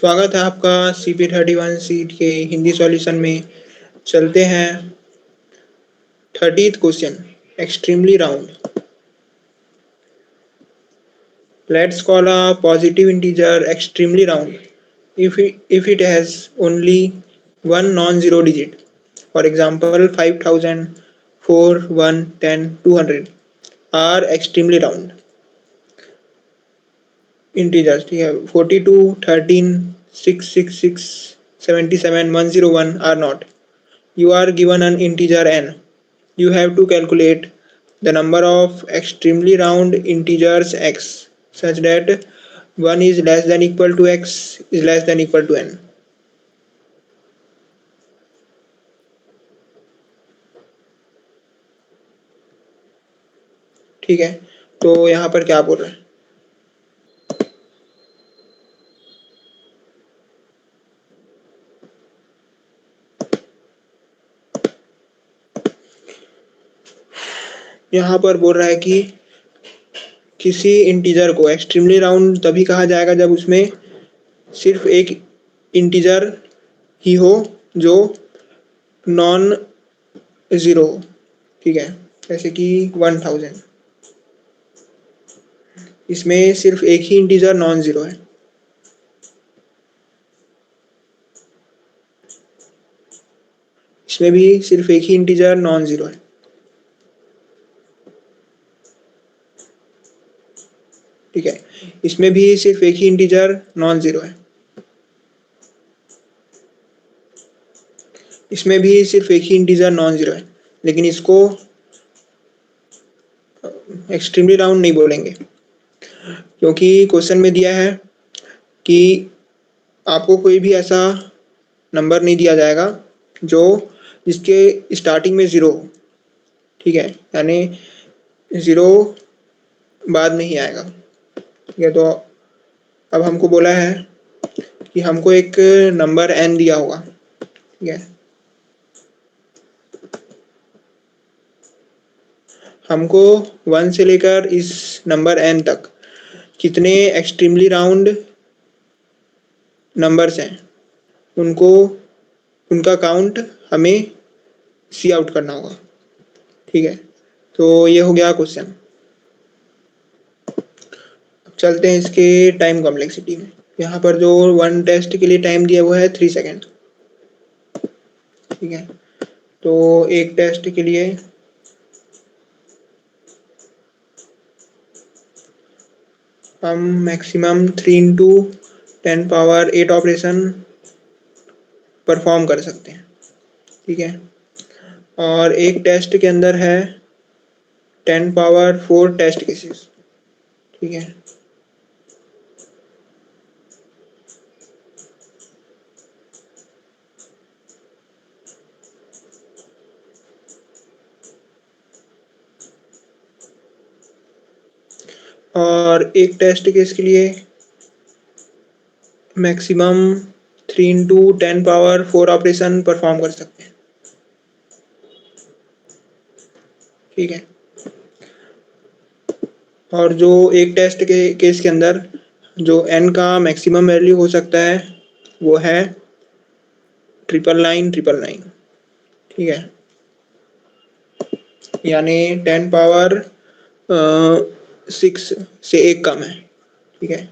स्वागत है आपका CP31 सीट के हिंदी सॉल्यूशन में। चलते हैं 30th question, extremely round. Let's call a positive integer extremely round if it has only one non-zero digit. For example, 5000, 4, 1, 10, 200 are extremely round integers. ठीक है, 42, 13, 666, 77, 101 are not. You are given an integer n. You have to calculate the number of extremely round integers x such that 1 is less than equal to x is less than equal to n. ठीक है, तो यहाँ पर क्या बोल रहे हैं? यहाँ पर बोल रहा है कि किसी इंटीजर को एक्सट्रीमली राउंड तभी कहा जाएगा जब उसमें सिर्फ एक इंटीजर ही हो जो नॉन ज़ीरो हो। ठीक है, जैसे कि 1000, इसमें सिर्फ एक ही इंटीजर नॉन ज़ीरो है। इसमें भी सिर्फ एक ही इंटीजर नॉन ज़ीरो है। ठीक है, इसमें भी सिर्फ एक ही इंटीजर नॉन ज़ीरो है। इसमें भी सिर्फ एक ही इंटीजर नॉन ज़ीरो है, लेकिन इसको एक्सट्रीमली राउंड नहीं बोलेंगे क्योंकि क्वेश्चन में दिया है कि आपको कोई भी ऐसा नंबर नहीं दिया जाएगा जो जिसके स्टार्टिंग में ज़ीरो हो। ठीक है, यानी ज़ीरो बाद में ही आएगा। ठीक है, तो अब हमको बोला है कि हमको एक नंबर n दिया होगा। ठीक है, हमको 1 से लेकर इस नंबर n तक कितने एक्सट्रीमली राउंड नंबर्स हैं उनका काउंट हमें सी आउट करना होगा। ठीक है, तो ये हो गया क्वेश्चन। अब चलते हैं इसके टाइम कॉम्प्लेक्सिटी में। यहाँ पर जो वन टेस्ट के लिए टाइम दिया हुआ है 3 सेकेंड। ठीक है, तो एक टेस्ट के लिए हम मैक्सिमम 3 इंटू 10⁸ ऑपरेशन परफॉर्म कर सकते हैं। ठीक है, और एक टेस्ट के अंदर है 10⁴ टेस्ट केसेस। ठीक है, और एक टेस्ट केस के लिए मैक्सिमम 3 इंटू 10⁴ ऑपरेशन परफॉर्म कर सकते हैं। ठीक है, और जो एक टेस्ट के केस के अंदर जो n का मैक्सिमम वैल्यू हो सकता है वो है 99999। ठीक है, यानी 10⁻6 से एक कम है। ठीक है,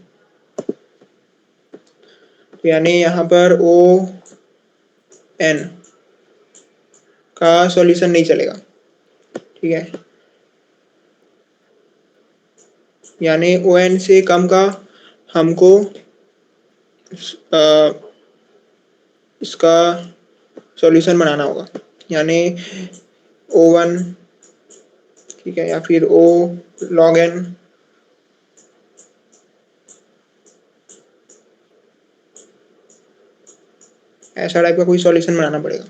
यानी यहाँ पर ओ n का सॉल्यूशन नहीं चलेगा। ठीक है, यानी ओ n से कम का हमको इसका सॉल्यूशन बनाना होगा, यानी O1, ठीक है, या फिर O log n ऐसा टाइप का कोई सॉल्यूशन बनाना पड़ेगा।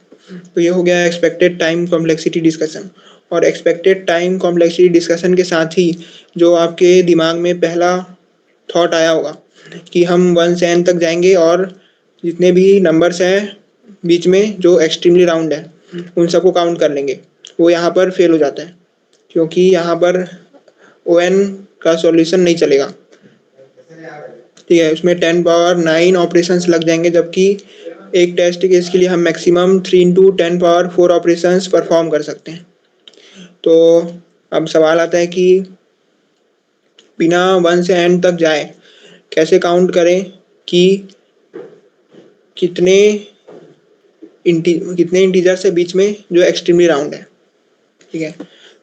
तो ये हो गया एक्सपेक्टेड टाइम कॉम्प्लेक्सिटी डिस्कशन। और एक्सपेक्टेड टाइम कॉम्प्लेक्सिटी डिस्कशन के साथ ही जो आपके दिमाग में पहला थॉट आया होगा कि हम 1 से n तक जाएंगे और जितने भी नंबर्स हैं बीच में जो एक्सट्रीमली राउंड है उन सबको काउंट कर लेंगे, वो यहाँ पर फेल हो जाता है क्योंकि यहाँ पर ओ n का सॉल्यूशन नहीं चलेगा। ठीक है, उसमें 10 पावर 9 ऑपरेशंस लग जाएंगे, जबकि एक टेस्ट केस के लिए हम maximum 3 into 10 power 4 operations perform कर सकते हैं। तो अब सवाल आता है कि बिना 1 से n तक जाए कैसे काउंट करें कि कितने इंटीजर से बीच में जो एक्सट्रीमली राउंड है। ठीक है,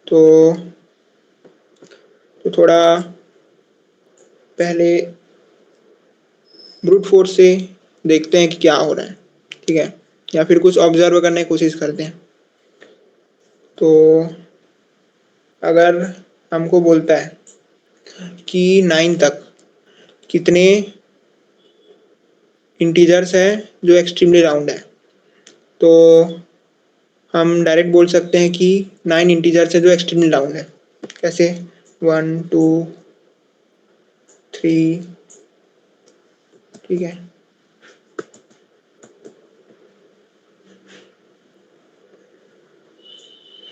तो थोड़ा पहले ब्रूट फोर्स से देखते हैं कि क्या हो रहा है। ठीक है, या फिर कुछ ऑब्जर्व करने की कोशिश करते हैं। तो अगर हमको बोलता है कि 9 तक कितने इंटीजर्स है जो एक्सट्रीमली राउंड है, तो हम डायरेक्ट बोल सकते हैं कि 9 इंटीजर्स है जो एक्सट्रीमली राउंड है। कैसे? 1 2 3, ठीक है,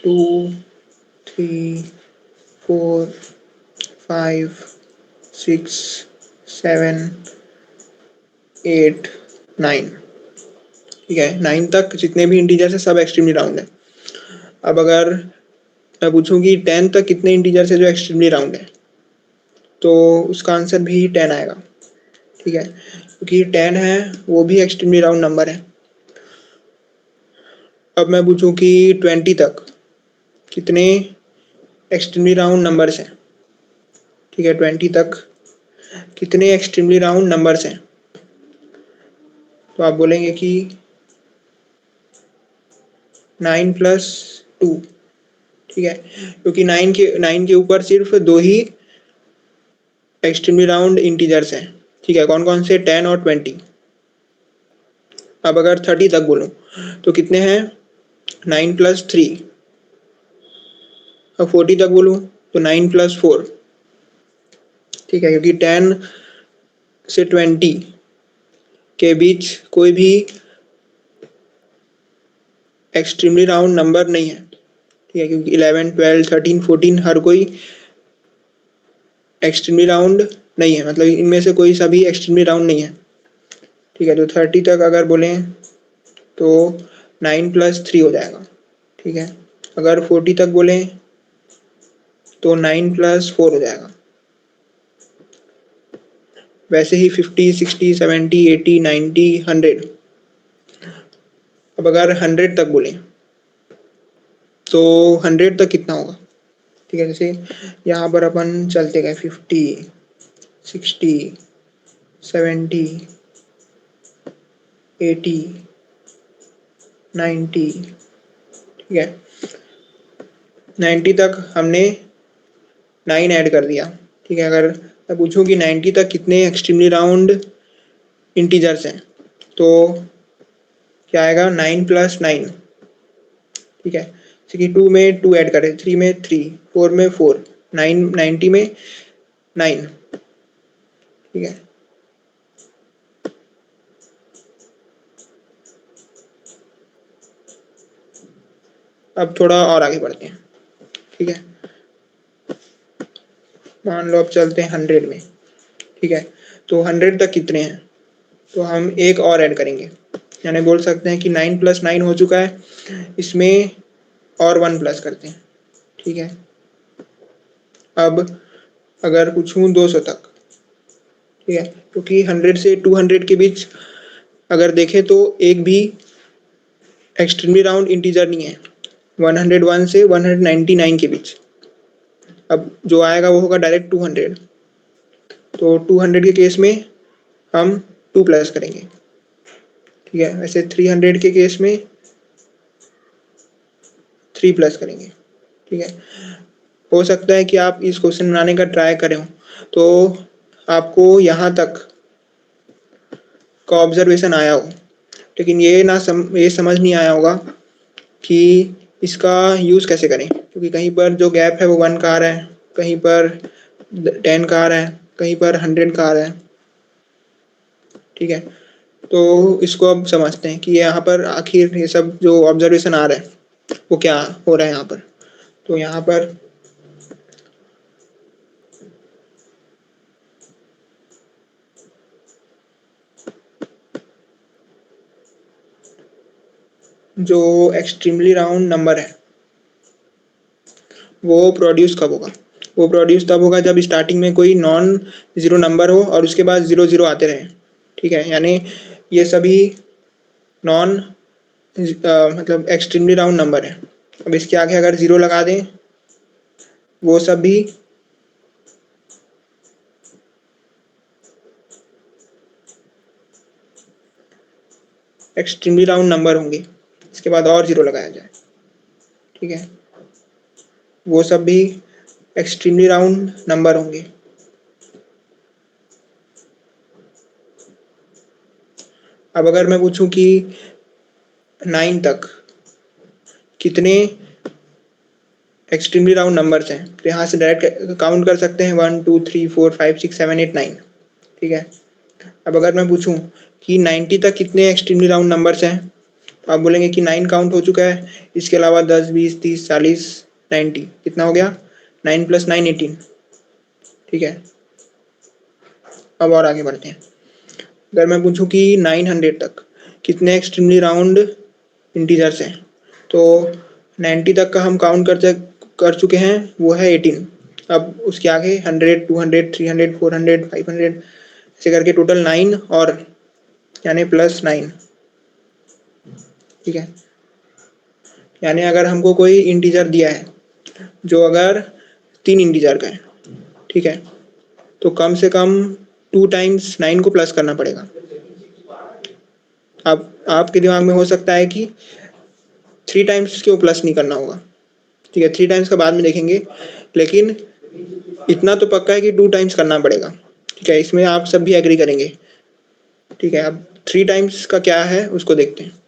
2 3 4 5 6 7 8 9। ठीक है, 9 तक जितने भी इंटीजर्स है सब एक्सट्रीमली राउंड है। अब अगर मैं पूछूं कि 10 तक कितने इंटीजर्स है जो एक्सट्रीमली राउंड है, तो उसका आंसर भी 10 आएगा। ठीक है, क्योंकि 10 है वो भी एक्सट्रीमली राउंड नंबर है। अब मैं पूछूं कि 20 तक कितने एक्सट्रीमली राउंड नंबर्स हैं। ठीक है, 20 तक कितने एक्सट्रीमली राउंड नंबर्स हैं, तो आप बोलेंगे कि 9 प्लस 2। ठीक है, क्योंकि 9 के ऊपर सिर्फ 2 ही एक्सट्रीमली राउंड इंटीजर्स हैं। ठीक है, कौन कौन से? 10 और 20। अब अगर 30 तक बोलूं तो कितने हैं? 9 प्लस 3। अब 40 तक बोलूं तो 9 प्लस 4। ठीक है, क्योंकि 10 से 20 के बीच कोई भी एक्सट्रीमली राउंड नंबर नहीं है। ठीक है, क्योंकि 11 12 13 14 हर कोई एक्सट्रीमली राउंड नहीं है, मतलब इनमें से कोई सा भी एक्सट्रीमली राउंड नहीं है। ठीक है, तो 30 तक अगर बोलें तो 9 प्लस 3 हो जाएगा। ठीक है, अगर 40 तक बोलें तो 9 प्लस 4 हो जाएगा। वैसे ही 50 60 70 80 90 100। अब अगर 100 तक बोलें तो 100 तक कितना होगा? ठीक है, जैसे यहाँ पर अपन चलते गए 50 60 70 80 90। ठीक है, 90 तक हमने 9 ऐड कर दिया। ठीक है, अगर मैं पूछूं कि 90 तक कितने एक्सट्रीमली राउंड इंटीजर्स हैं, तो क्या आएगा? 9 प्लस 9। ठीक है, जैसे कि 2 में 2 ऐड करें, 3 में 3, 4 में 4, 9 90 में 9। ठीक है, अब थोड़ा और आगे बढ़ते हैं। ठीक है, मान लो अब चलते हैं 100 में। ठीक है, तो 100 तक कितने हैं, तो हम एक और ऐड करेंगे, यानी बोल सकते हैं कि 9 प्लस 9 हो चुका है, इसमें और 1 प्लस करते हैं। ठीक है, अब अगर पूछूं 200 तक। ठीक है, क्योंकि 100 से 200 के बीच अगर देखें तो एक भी एक्सट्रीमली राउंड इंटीजर नहीं है, 101 से 199 के बीच। अब जो आएगा वो होगा डायरेक्ट 200। तो 200 के केस में हम 2 प्लस करेंगे। ठीक है, वैसे 300 के केस में 3 प्लस करेंगे। ठीक है, हो सकता है कि आप इस क्वेश्चन बनाने का ट्राई करें हो तो आपको यहाँ तक का ऑब्जर्वेशन आया हो, लेकिन ये समझ नहीं आया होगा कि इसका यूज़ कैसे करें, क्योंकि कहीं पर जो गैप है वो 1 का आ रहा है, कहीं पर 10 का आ रहा है, कहीं पर 100 का आ रहा है। ठीक है, तो इसको अब समझते हैं कि यहाँ पर आखिर ये सब जो ऑब्जर्वेशन आ रहा है वो क्या हो रहा है यहाँ पर। तो यहाँ पर जो एक्सट्रीमली राउंड नंबर है वो प्रोड्यूस कब होगा? वो प्रोड्यूस तब होगा जब स्टार्टिंग में कोई नॉन ज़ीरो नंबर हो और उसके बाद ज़ीरो ज़ीरो आते रहें। ठीक है, यानी ये सभी नॉन मतलब एक्सट्रीमली राउंड नंबर है। अब इसके आगे अगर ज़ीरो लगा दें, वो सब भी एक्सट्रीमली राउंड नंबर होंगे। इसके बाद और ज़ीरो लगाया जाए, ठीक है, वो सब भी एक्सट्रीमली राउंड नंबर होंगे। अब अगर मैं पूछूं कि 9 तक कितने एक्सट्रीमली राउंड नंबर्स हैं, तो यहाँ से डायरेक्ट काउंट कर सकते हैं 1 2 3 4 5 6 7 8 9। ठीक है, अब अगर मैं पूछूं कि 90 तक कितने एक्सट्रीमली राउंड नंबर्स हैं, तो आप बोलेंगे कि 9 काउंट हो चुका है, इसके अलावा 10 20 30 40 90, कितना हो गया? 9 + 9 18। ठीक है, अब और आगे बढ़ते हैं। अगर मैं पूछूं कि 900 तक कितने एक्सट्रीमली राउंड इंटीजर्स हैं, तो 90 तक का हम काउंट कर चुके हैं, वो है 18। अब उसके आगे 100 200 300 400 500 ऐसे करके टोटल 9 और यानी +9। ठीक है, यानी अगर हमको कोई इंटीजर दिया है जो अगर 3 इंटीजर का है, ठीक है, तो कम से कम 2 टाइम्स 9 को प्लस करना पड़ेगा। अब आपके दिमाग में हो सकता है कि 3 टाइम्स क्यों प्लस नहीं करना होगा। ठीक है, 3 टाइम्स का बाद में देखेंगे, लेकिन इतना तो पक्का है कि 2 टाइम्स करना पड़ेगा। ठीक है, इसमें आप सब भी एग्री करेंगे। ठीक है, अब 3 टाइम्स का क्या है उसको देखते हैं।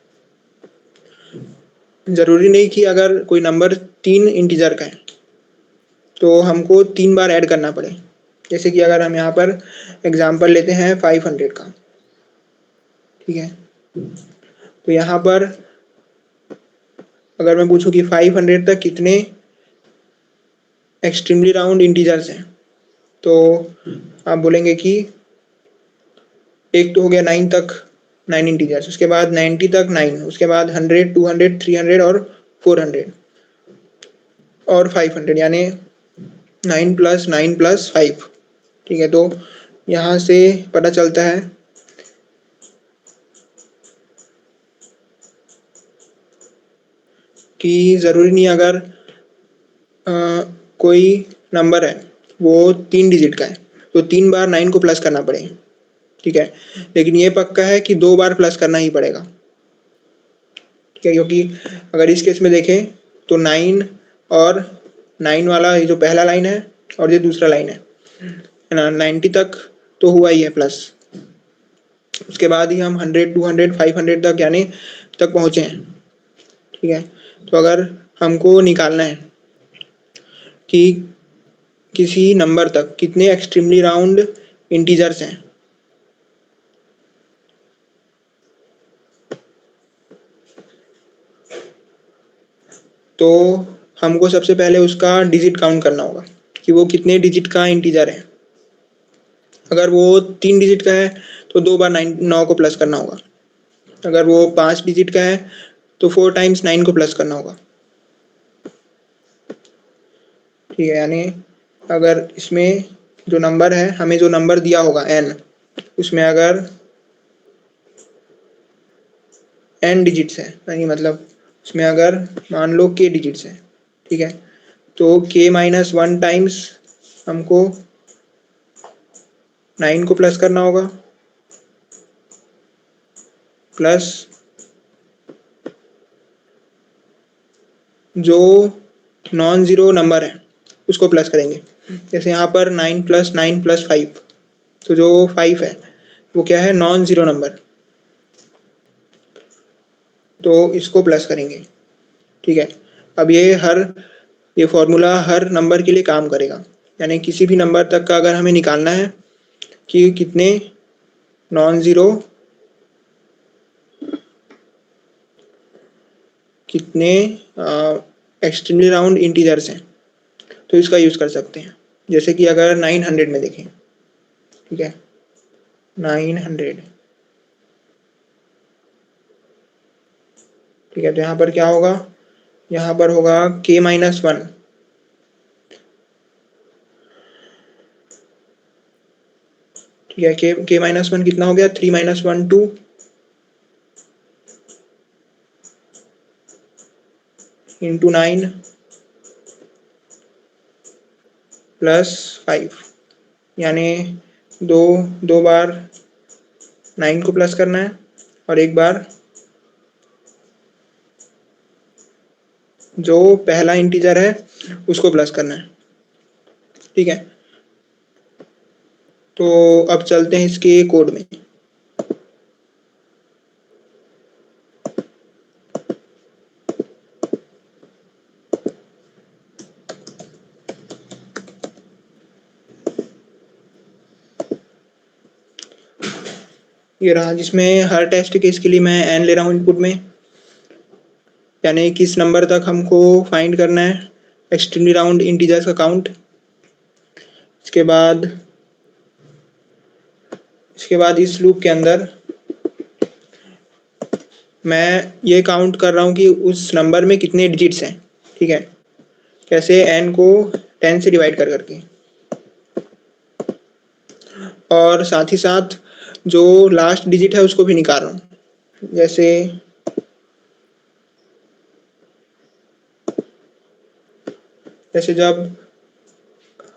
ज़रूरी नहीं कि अगर कोई नंबर 3 इंटीजर का है तो हमको 3 बार ऐड करना पड़े। जैसे कि अगर हम यहाँ पर एग्जांपल लेते हैं 500 का, ठीक है, तो यहाँ पर अगर मैं पूछूं कि 500 तक कितने एक्सट्रीमली राउंड इंटीजर्स हैं, तो आप बोलेंगे कि एक तो हो गया 9 तक 9 इंटीजर्स, उसके बाद 90 तक 9, उसके बाद 100 200 300 और 400 और 500, यानी 9 + 9 + 5। ठीक है, तो यहाँ से पता चलता है कि ज़रूरी नहीं अगर अ, कोई नंबर है वो 3 डिजिट का है तो 3 बार 9 को प्लस करना पड़े। ठीक है, लेकिन ये पक्का है कि 2 बार प्लस करना ही पड़ेगा। ठीक है, क्योंकि अगर इस केस में देखें तो 9 और 9 वाला ये जो पहला लाइन है और ये दूसरा लाइन है ना, 90 तक तो हुआ ही है प्लस, उसके बाद ही हम 100 200 500 तक यानी तक पहुँचे हैं। ठीक है, तो अगर हमको निकालना है कि किसी नंबर तक कितने एक्सट्रीमली राउंड इंटीजर्स हैं, तो हमको सबसे पहले उसका डिजिट काउंट करना होगा कि वो कितने डिजिट का इंटीजर है। अगर वो 3 डिजिट का है तो 2 बार 9 को प्लस करना होगा। अगर वो 5 डिजिट का है तो 4 टाइम्स 9 को प्लस करना होगा। ठीक है, यानी अगर इसमें जो नंबर है, हमें जो नंबर दिया होगा n, उसमें अगर n डिजिट्स है, यानी मतलब उसमें अगर मान लो k डिजिट्स है, ठीक है, तो k-1 टाइम्स हमको 9 को प्लस करना होगा प्लस जो नॉन ज़ीरो नंबर है उसको प्लस करेंगे। जैसे यहाँ पर 9 + 9 + 5, तो जो 5 है वो क्या है? नॉन ज़ीरो नंबर, तो इसको प्लस करेंगे। ठीक है, अब ये फॉर्मूला हर नंबर के लिए काम करेगा, यानी किसी भी नंबर तक का अगर हमें निकालना है कि कितने नॉन ज़ीरो कितने एक्सट्रीमली राउंड इंटीजर्स हैं, तो इसका यूज़ कर सकते हैं। जैसे कि अगर 900 में देखें, ठीक है, 900 ठीक है, तो यहाँ पर क्या होगा, यहाँ पर होगा k-1। ठीक है, k-1 कितना हो गया, 3 - 1 2 × 9 + 5, यानी दो बार 9 को प्लस करना है और एक बार जो पहला इंटीजर है उसको प्लस करना है। ठीक है, तो अब चलते हैं इसके कोड में। ये रहा, जिसमें हर टेस्ट केस के लिए मैं n ले रहा हूँ इनपुट में, यानी किस नंबर तक हमको फाइंड करना है एक्सट्रीमली राउंड इंटीजर्स का काउंट। इसके बाद इस लूप के अंदर मैं ये काउंट कर रहा हूँ कि उस नंबर में कितने डिजिट्स हैं। ठीक है, कैसे, n को 10 से डिवाइड कर करके, और साथ ही साथ जो लास्ट डिजिट है उसको भी निकाल रहा हूँ। जैसे जब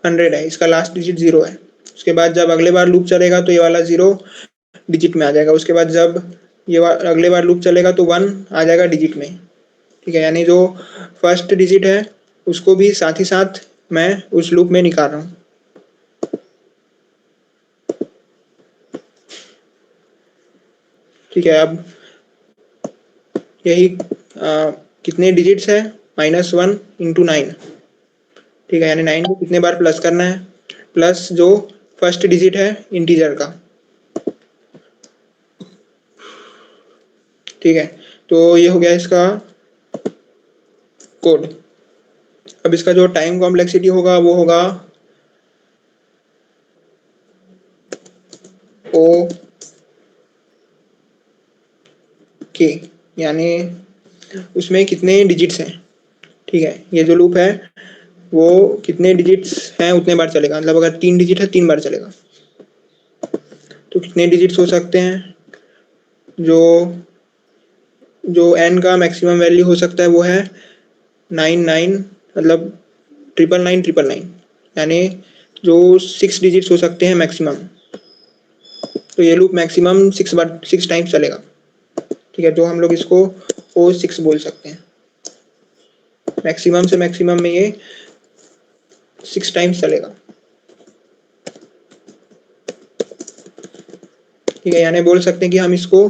100 है, इसका लास्ट डिजिट 0 है, उसके बाद जब अगले बार लूप चलेगा तो ये वाला 0 डिजिट में आ जाएगा, उसके बाद जब अगले बार लूप चलेगा तो 1 आ जाएगा डिजिट में। ठीक है, यानी जो फर्स्ट डिजिट है उसको भी साथ ही साथ मैं उस लूप में निकाल रहा हूँ। ठीक है, अब यही कितने डिजिट्स है, -1 × 9। ठीक है, यानी 9 को कितने बार प्लस करना है, प्लस जो फर्स्ट डिजिट है इंटीजर का। ठीक है, तो ये हो गया इसका कोड। अब इसका जो टाइम कॉम्प्लेक्सिटी होगा वो होगा O k, यानी उसमें कितने डिजिट्स हैं। ठीक है, ये जो लूप है वो कितने डिजिट्स हैं उतने बार चलेगा, मतलब अगर 3 डिजिट है 3 बार चलेगा। तो कितने डिजिट्स हो सकते हैं, जो n का मैक्सिमम वैल्यू हो सकता है वो है 99, मतलब 999, यानी जो 6 डिजिट्स हो सकते हैं मैक्सिमम। तो ये लूप मैक्सिमम 6 टाइम्स चलेगा। ठीक है, तो हम लोग इसको O6 बोल सकते हैं। मैक्सिमम से मैक्सिमम में ये 6 टाइम्स चलेगा। ठीक है, यानी बोल सकते हैं कि हम इसको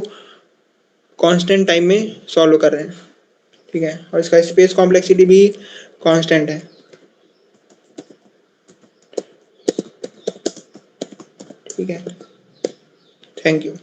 कांस्टेंट टाइम में सॉल्व कर रहे हैं। ठीक है, और इसका स्पेस कॉम्प्लेक्सिटी भी कांस्टेंट है। ठीक है, थैंक यू।